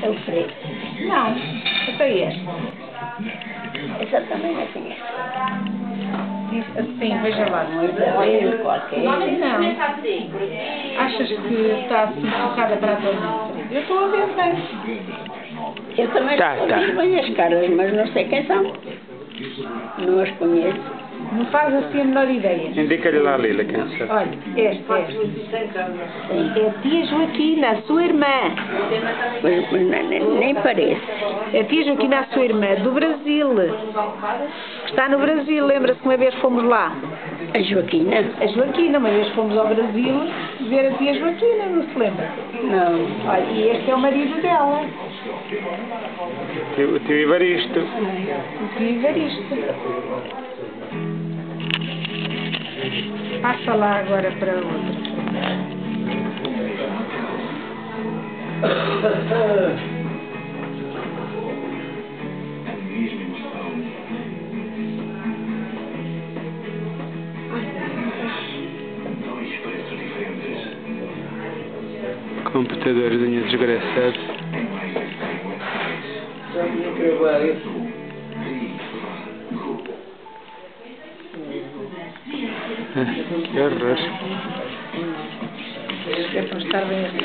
É o preto. Não, até é. Essa também é assim. Diz assim, veja lá. Um qualquer. Não. Achas que está assim colocada para a tua frente? Eu estou a ver bem. Eu também conheço bem as caras, mas não sei quem são. Não as conheço. Não faz assim a menor ideia. Indica-lhe lá, Lila, quem sabe. Olha, esta. É a tia Joaquina, a sua irmã. Mas nem parece. É a tia Joaquina, a sua irmã, do Brasil. Está no Brasil, lembra-se que uma vez fomos lá? A Joaquina? A Joaquina, uma vez fomos ao Brasil ver a tia Joaquina, não se lembra? Não. Olha, e este é o marido dela. O tio Evaristo. O tio Evaristo. Passa lá agora para outra. Computadorzinho desgraçado. Que horror. É para estar bem assim.